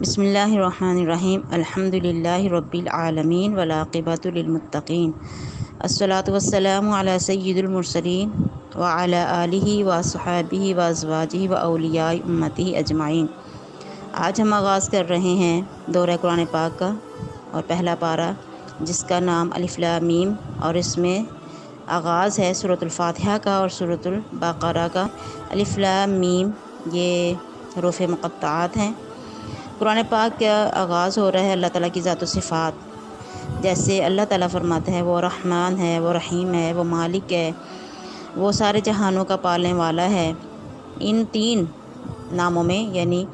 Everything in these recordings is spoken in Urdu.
بسم اللہ الرحمن الرحیم الحمد للہ رب العالمین والعاقبۃ للمتقین الصلاۃ والسلام علی سید المرسلین وعلی آلہ وصحبہ وازواجہ واولیاء امتہ اجمعین۔ آج ہم آغاز کر رہے ہیں دورہ قرآن پاک کا اور پہلا پارہ جس کا نام الف لام میم، اور اس میں آغاز ہے سورۃ الفاتحہ کا اور سورۃ البقرہ کا۔ الف لام میم یہ حروف مقطعات ہیں۔ قرآن پاک کا آغاز ہو رہا ہے اللہ تعالیٰ کی ذات و صفات، جیسے اللہ تعالیٰ فرماتا ہے وہ رحمان ہے، وہ رحیم ہے، وہ مالک ہے، وہ سارے جہانوں کا پالنے والا ہے۔ ان تین ناموں میں یعنی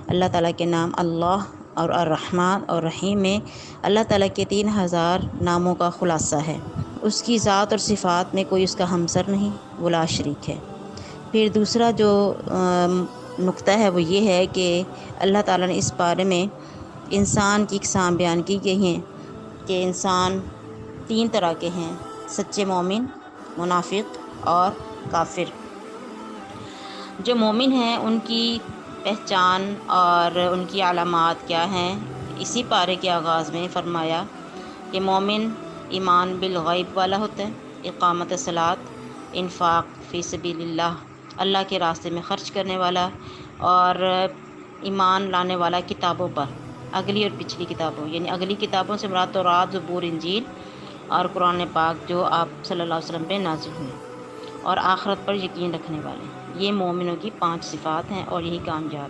اللہ تعالیٰ کے نام اللہ اور الرحمن اور رحیم میں اللہ تعالیٰ کے 3000 ناموں کا خلاصہ ہے۔ اس کی ذات اور صفات میں کوئی اس کا ہمسر نہیں، وہ لا شریک ہے۔ پھر دوسرا جو نقطہ ہے وہ یہ ہے کہ اللہ تعالیٰ نے اس بارے میں انسان کی اقسام بیان کی گئی ہیں کہ انسان 3 طرح کے ہیں: سچے مومن، منافق اور کافر۔ جو مومن ہیں ان کی پہچان اور ان کی علامات کیا ہیں، اسی پارے کے آغاز میں فرمایا کہ مومن ایمان بالغیب والا ہوتا ہے، اقامت صلاۃ، انفاق فی سبیل اللہ، اللہ کے راستے میں خرچ کرنے والا، اور ایمان لانے والا کتابوں پر، اگلی اور پچھلی کتابوں، یعنی اگلی کتابوں سے مراد تورات، زبور، انجیل اور قرآن پاک جو آپ صلی اللہ علیہ وسلم پہ نازل ہوئے، اور آخرت پر یقین رکھنے والے۔ یہ مومنوں کی 5 صفات ہیں اور یہی کامیاب۔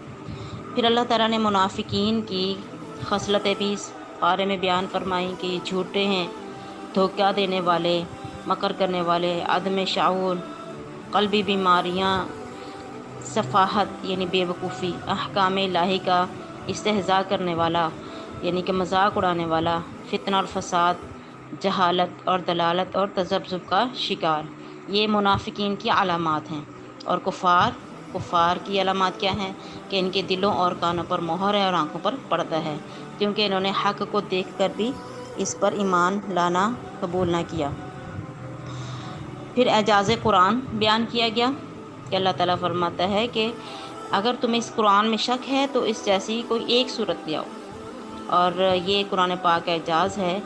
پھر اللہ تعالیٰ نے منافقین کی خصلتیں بھی اس بارے میں بیان فرمائیں کہ یہ جھوٹے ہیں، دھوکہ دینے والے، مکر کرنے والے، عدم شعور، قلبی بیماریاں، سفاہت یعنی بے وقوفی، احکام الہی کا استہزاء کرنے والا یعنی کہ مذاق اڑانے والا، فتنہ اور فساد، جہالت اور دلالت اور تذبذب کا شکار۔ یہ منافقین کی علامات ہیں۔ اور کفار کی علامات کیا ہیں کہ ان کے دلوں اور کانوں پر مہر ہے اور آنکھوں پر پردہ ہے، کیونکہ انہوں نے حق کو دیکھ کر بھی اس پر ایمان لانا قبول نہ کیا۔ پھر اعجاز قرآن بیان کیا گیا کہ اللہ تعالیٰ فرماتا ہے کہ اگر تمہیں اس قرآن میں شک ہے تو اس جیسی کوئی ایک صورت لے آؤ۔ اور یہ قرآن پاک کا اعجاز ہے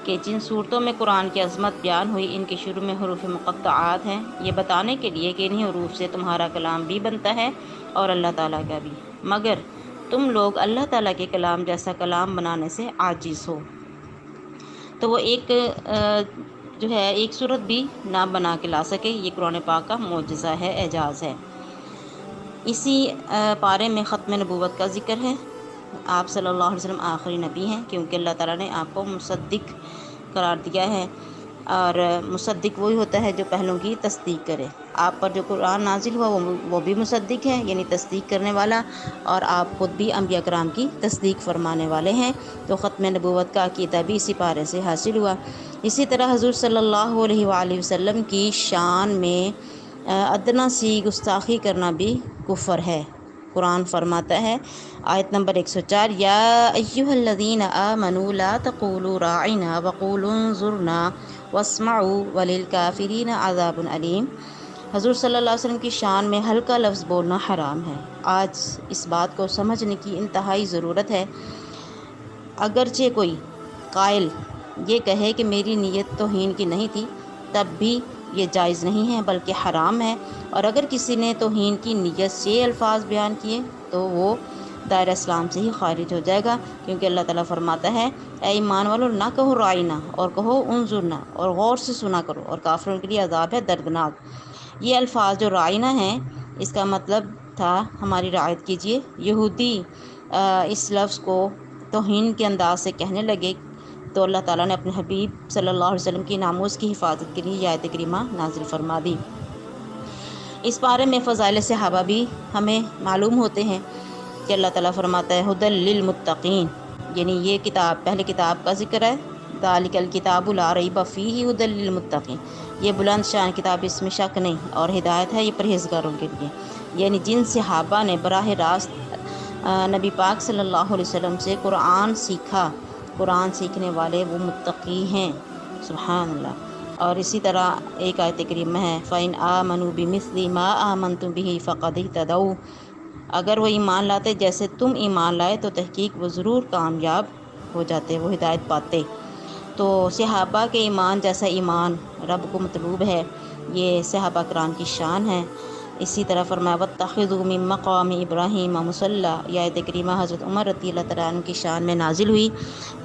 کہ جن صورتوں میں قرآن کی عظمت بیان ہوئی ان کے شروع میں حروف مقطعات ہیں، یہ بتانے کے لیے کہ انہی حروف سے تمہارا کلام بھی بنتا ہے اور اللہ تعالیٰ کا بھی، مگر تم لوگ اللہ تعالیٰ کے کلام جیسا کلام بنانے سے عاجز ہو۔ تو وہ ایک صورت بھی نہ بنا کے لا سکے، یہ قرآن پاک کا معجزہ ہے، اعجاز ہے۔ اسی پارے میں ختم نبوت کا ذکر ہے۔ آپ صلی اللہ علیہ وسلم آخری نبی ہیں، کیونکہ اللہ تعالیٰ نے آپ کو مصدق قرار دیا ہے، اور مصدق وہی ہوتا ہے جو پہلوں کی تصدیق کرے۔ آپ پر جو قرآن نازل ہوا وہ بھی مصدق ہے، یعنی تصدیق کرنے والا، اور آپ خود بھی انبیاء کرام کی تصدیق فرمانے والے ہیں۔ تو ختم نبوت کا عقیدہ بھی اسی پارے سے حاصل ہوا۔ اسی طرح حضور صلی اللہ علیہ وآلہ وسلم کی شان میں ادنا سی گستاخی کرنا بھی کفر ہے۔ قرآن فرماتا ہے آیت نمبر 104، یا ایھا الذین آمنوا لا تقولوا راعنا وقولوا انظرنا واسمعوا وللکافرین عذاب علیم۔ حضور صلی اللہ علیہ وسلم کی شان میں ہلکا لفظ بولنا حرام ہے۔ آج اس بات کو سمجھنے کی انتہائی ضرورت ہے۔ اگرچہ کوئی قائل یہ کہے کہ میری نیت توہین کی نہیں تھی، تب بھی یہ جائز نہیں ہے بلکہ حرام ہے، اور اگر کسی نے توہین کی نیت سے الفاظ بیان کیے تو وہ دائرہ اسلام سے ہی خارج ہو جائے گا، کیونکہ اللہ تعالیٰ فرماتا ہے اے ایمان والو نہ کہو رائنا، اور کہو انظرنا، اور غور سے سنا کرو، اور کافروں کے لیے عذاب ہے دردناک۔ یہ الفاظ جو رائنا ہیں اس کا مطلب تھا ہماری رعایت کیجیے۔ یہودی اس لفظ کو توہین کے انداز سے کہنے لگے تو اللہ تعالیٰ نے اپنے حبیب صلی اللہ علیہ وسلم کی ناموس کی حفاظت کے لیے یہ آیت کریمہ نازل فرما دی۔ اس بارے میں فضائل صحابہ بھی ہمیں معلوم ہوتے ہیں کہ اللہ تعالیٰ فرماتا ہے ھدی للمتقین، یعنی یہ کتاب پہلے کتاب کا ذکر ہے، ذالک الکتاب لا ریب فیہ ھدی للمتقین، یہ بلند شان کتاب، اس میں شک نہیں، اور ہدایت ہے یہ پرہیزگاروں کے لیے۔ یعنی جن صحابہ نے براہ راست نبی پاک صلی اللہ علیہ وسلم سے قرآن سیکھا، قرآن سیکھنے والے وہ متقی ہیں، سبحان اللہ۔ اور اسی طرح ایک آیت کریمہ ہے فَإِنْ آمَنُوا بِمِثْلِ مَا آمَنْتُمْ بِهِ فَقَدِ اهْتَدَوْا، اگر وہ ایمان لاتے جیسے تم ایمان لائے تو تحقیق وہ ضرور کامیاب ہو جاتے، وہ ہدایت پاتے۔ تو صحابہ کے ایمان جیسا ایمان رب کو مطلوب ہے، یہ صحابہ کرام کی شان ہے۔ اسی طرح فرمایا واتخذوا من مقام ابراہیم مصلی، یہ آیت کریمہ حضرت عمر رضی اللہ تعالیٰ عنہ کی شان میں نازل ہوئی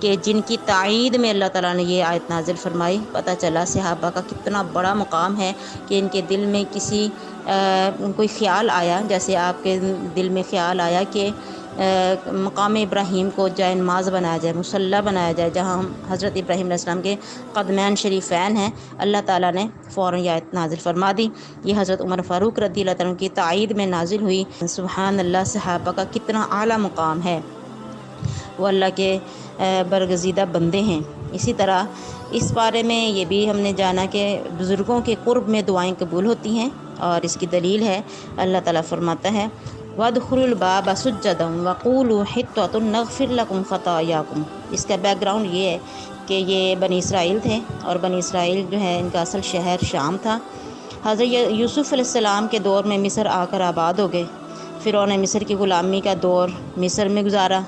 کہ جن کی تائید میں اللہ تعالیٰ نے یہ آیت نازل فرمائی۔ پتہ چلا صحابہ کا کتنا بڑا مقام ہے کہ ان کے دل میں کسی کوئی خیال آیا، جیسے آپ کے دل میں خیال آیا کہ مقام ابراہیم کو جائے نماز بنایا جائے، مصلی بنایا جائے، جہاں حضرت ابراہیم علیہ السلام کے قدمین شریفین ہیں، اللہ تعالیٰ نے فوراً یہ آیت نازل فرما دی۔ یہ حضرت عمر فاروق رضی اللہ تعالیٰ عنہ کی تائید میں نازل ہوئی۔ سبحان اللہ، صحابہ کا کتنا اعلیٰ مقام ہے، وہ اللہ کے برگزیدہ بندے ہیں۔ اسی طرح اس بارے میں یہ بھی ہم نے جانا کہ بزرگوں کے قرب میں دعائیں قبول ہوتی ہیں، اور اس کی دلیل ہے اللہ تعالیٰ فرماتا ہے وَادْخُلُوا الْبَابَ سُجَّدًا وَقُولُوا حِطَّةٌ نَغْفِرْ لَكُمْ خَطَايَاكُمْ۔ اس کا بیک گراؤنڈ یہ ہے کہ یہ بنی اسرائیل تھے، اور بنی اسرائیل جو ہے ان کا اصل شہر شام تھا۔ حضرت یوسف علیہ السلام کے دور میں مصر آ کر آباد ہو گئے۔ فرعون نے مصر کی غلامی کا دور مصر میں گزارا،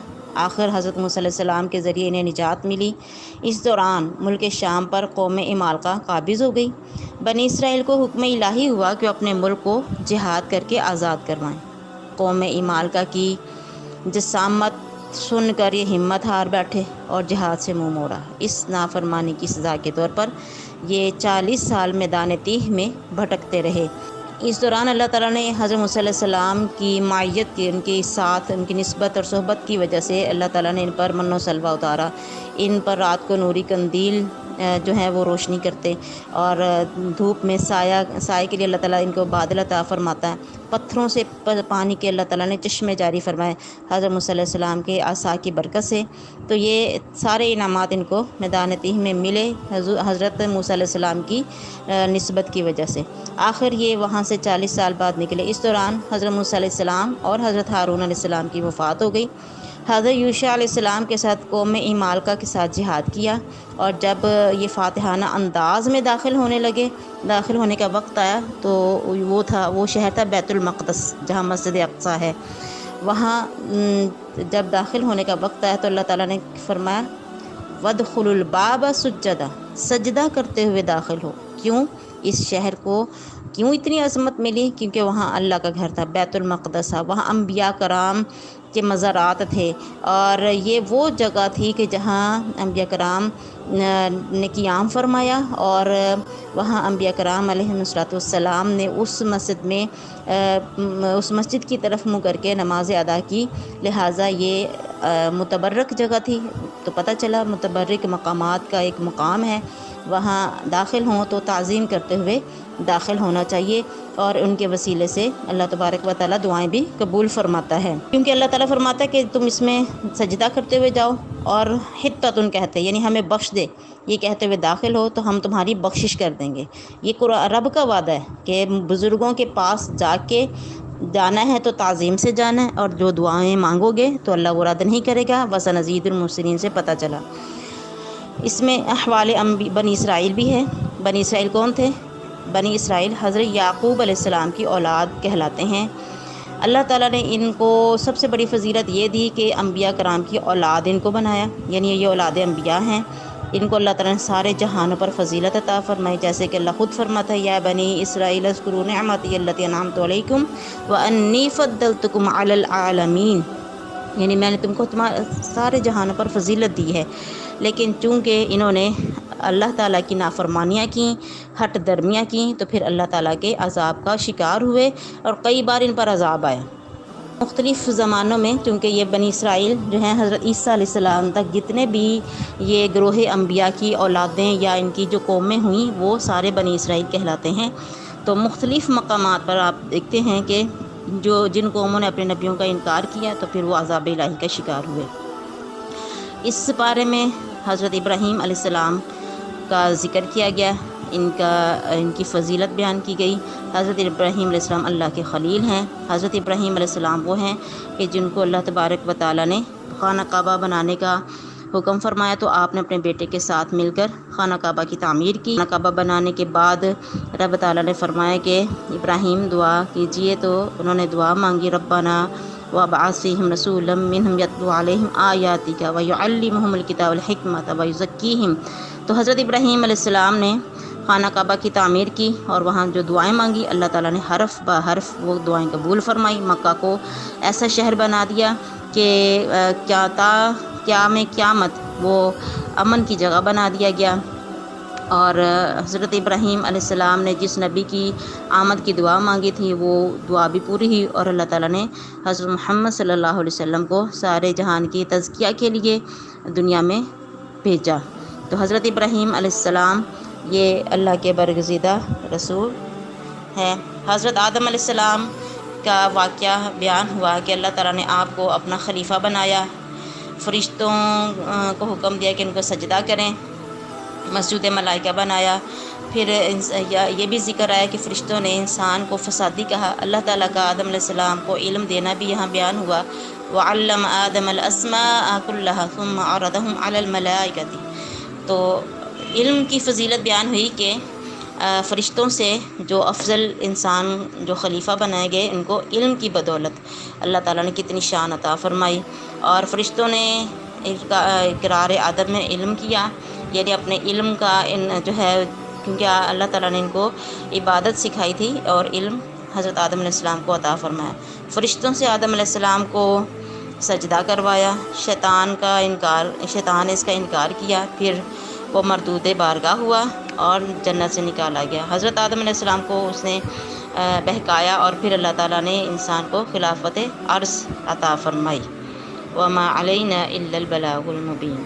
آخر حضرت موسیٰ علیہ السلام کے ذریعے انہیں نجات ملی۔ اس دوران ملک شام پر قوم عمالقہ قابض ہو گئی۔ بنی اسرائیل کو حکم الہی ہوا کہ اپنے ملک کو جہاد کر کے آزاد کروائیں۔ قوم عمالقہ کی جسامت سن کر یہ ہمت ہار بیٹھے اور جہاد سے منہ موڑا۔ اس نافرمانی کی سزا کے طور پر یہ 40 سال میدان تیہ میں بھٹکتے رہے۔ اس دوران اللہ تعالیٰ نے حضرت موسیٰ علیہ السلام کی معیت کی، ان کے ساتھ ان کی نسبت اور صحبت کی وجہ سے اللہ تعالیٰ نے ان پر من و سلوہ اتارا۔ ان پر رات کو نوری قندیل جو ہے وہ روشنی کرتے، اور دھوپ میں سائے کے لیے اللہ تعالیٰ ان کو بادل عطا فرماتا ہے۔ پتھروں سے پانی کے اللہ تعالیٰ نے چشمے جاری فرمائے حضرت موسیٰ علیہ السلام کے عصا کی برکت سے۔ تو یہ سارے انعامات ان کو میدان تیہ میں ملے حضرت موسیٰ علیہ السلام کی نسبت کی وجہ سے۔ آخر یہ وہاں سے 40 سال بعد نکلے۔ اس دوران حضرت موسیٰ علیہ السلام اور حضرت ہارون علیہ السلام کی وفات ہو گئی۔ حضرت یوشع علیہ السلام کے ساتھ قوم عمالقہ کے ساتھ جہاد کیا، اور جب یہ فاتحانہ انداز میں داخل ہونے کا وقت آیا تو وہ شہر تھا بیت المقدس، جہاں مسجد اقصیٰ ہے۔ وہاں جب داخل ہونے کا وقت آیا تو اللہ تعالیٰ نے فرمایا وَادْخُلُوا الْبَابَ سُجَّدًا، سجدہ کرتے ہوئے داخل ہو۔ کیوں؟ اس شہر کو کیوں اتنی عظمت ملی؟ کیونکہ وہاں اللہ کا گھر تھا، بیت المقدس تھا، وہاں انبیاء کرام کے مزارات تھے، اور یہ وہ جگہ تھی کہ جہاں انبیاء کرام نے قیام فرمایا، اور وہاں انبیاء کرام علیہ السلام نے اس مسجد کی طرف منہ کر کے نماز ادا کی، لہٰذا یہ متبرک جگہ تھی۔ تو پتہ چلا متبرک مقامات کا ایک مقام ہے، وہاں داخل ہوں تو تعظیم کرتے ہوئے داخل ہونا چاہیے، اور ان کے وسیلے سے اللہ تبارک و تعالیٰ دعائیں بھی قبول فرماتا ہے، کیونکہ اللہ تعالیٰ فرماتا ہے کہ تم اس میں سجدہ کرتے ہوئے جاؤ، اور حطۃ کہتے ہیں یعنی ہمیں بخش دے، یہ کہتے ہوئے داخل ہو تو ہم تمہاری بخشش کر دیں گے۔ یہ رب کا وعدہ ہے کہ بزرگوں کے پاس جا کے جانا ہے تو تعظیم سے جانا ہے، اور جو دعائیں مانگو گے تو اللہ وہ رد نہیں کرے گا۔ وَسَنَزِيدُ الْمُحْسِنِينَ سے پتہ چلا۔ اس میں احوال بنی اسرائیل بھی ہے۔ بنی اسرائیل کون تھے؟ بنی اسرائیل حضرت یعقوب علیہ السلام کی اولاد کہلاتے ہیں۔ اللہ تعالیٰ نے ان کو سب سے بڑی فضیلت یہ دی کہ انبیاء کرام کی اولاد ان کو بنایا، یعنی یہ اولاد انبیاء ہیں۔ ان کو اللہ تعالیٰ نے سارے جہانوں پر فضیلت عطا فرمائی، جیسے کہ اللہ خود فرماتا ہے یا بنی اسرائیل اذکروا نعمتی التی انعمت علیکم وانی فضلتکم علی العالمین، یعنی میں نے تم کو سارے جہانوں پر فضیلت دی ہے، لیکن چونکہ انہوں نے اللہ تعالیٰ کی نافرمانیاں کیں، ہٹ درمیاں کیں، تو پھر اللہ تعالیٰ کے عذاب کا شکار ہوئے، اور کئی بار ان پر عذاب آیا مختلف زمانوں میں۔ چونکہ یہ بنی اسرائیل جو ہیں حضرت عیسیٰ علیہ السلام تک جتنے بھی یہ گروہ انبیاء کی اولادیں یا ان کی جو قومیں ہوئیں وہ سارے بنی اسرائیل کہلاتے ہیں۔ تو مختلف مقامات پر آپ دیکھتے ہیں کہ جن قوموں نے اپنے نبیوں کا انکار کیا تو پھر وہ عذاب الہی کا شکار ہوئے۔ اس بارے میں حضرت ابراہیم علیہ السلام کا ذکر کیا گیا، ان کی فضیلت بیان کی گئی۔ حضرت ابراہیم علیہ السلام اللہ کے خلیل ہیں۔ حضرت ابراہیم علیہ السلام وہ ہیں کہ جن کو اللہ تبارک و تعالیٰ نے خانہ کعبہ بنانے کا حکم فرمایا تو آپ نے اپنے بیٹے کے ساتھ مل کر خانہ کعبہ کی تعمیر کی۔ خانہ کعبہ بنانے کے بعد رب تعالیٰ نے فرمایا کہ ابراہیم دعا کیجئے، تو انہوں نے دعا مانگی، ربنا وابعث فیہم رسولا منہم یتلو علیہم آیاتک ویعلمہم الکتاب والحکمۃ ویزکیہم۔ تو حضرت ابراہیم علیہ السلام نے خانہ کعبہ کی تعمیر کی اور وہاں جو دعائیں مانگی، اللہ تعالیٰ نے حرف بہ حرف وہ دعائیں قبول فرمائی۔ مکہ کو ایسا شہر بنا دیا کہ قیام قیامت وہ امن کی جگہ بنا دیا گیا۔ اور حضرت ابراہیم علیہ السلام نے جس نبی کی آمد کی دعا مانگی تھی وہ دعا بھی پوری ہوئی، اور اللہ تعالیٰ نے حضرت محمد صلی اللہ علیہ وسلم کو سارے جہان کی تزکیہ کے لیے دنیا میں بھیجا۔ تو حضرت ابراہیم علیہ السلام یہ اللہ کے برگزیدہ رسول ہے۔ حضرت آدم علیہ السلام کا واقعہ بیان ہوا کہ اللہ تعالیٰ نے آپ کو اپنا خلیفہ بنایا، فرشتوں کو حکم دیا کہ ان کو سجدہ کریں، مسجود ملائکہ بنایا۔ پھر یہ بھی ذکر آیا کہ فرشتوں نے انسان کو فسادی کہا۔ اللہ تعالیٰ کا آدم علیہ السلام کو علم دینا بھی یہاں بیان ہوا، وَعَلَّمَ آدَمَ الْأَسْمَاءَ كُلَّهَا ثُمَّ عَرَضَهُمْ عَلَى الْمَلَائِكَةِ۔ تو علم کی فضیلت بیان ہوئی کہ فرشتوں سے جو افضل انسان جو خلیفہ بنائے گئے، ان کو علم کی بدولت اللہ تعالیٰ نے کتنی شان عطا فرمائی۔ اور فرشتوں نے اقرار ادب میں علم کیا، یعنی اپنے علم کا جو ہے، کیونکہ اللہ تعالیٰ نے ان کو عبادت سکھائی تھی اور علم حضرت آدم علیہ السلام کو عطا فرمایا۔ فرشتوں سے آدم علیہ السلام کو سجدہ کروایا، شیطان نے اس کا انکار کیا، پھر وہ مردود بارگاہ ہوا اور جنت سے نکالا گیا۔ حضرت آدم علیہ السلام کو اس نے بہکایا اور پھر اللہ تعالیٰ نے انسان کو خلافت عرض عطا فرمائی۔ وما علینا الا البلاغ المبین۔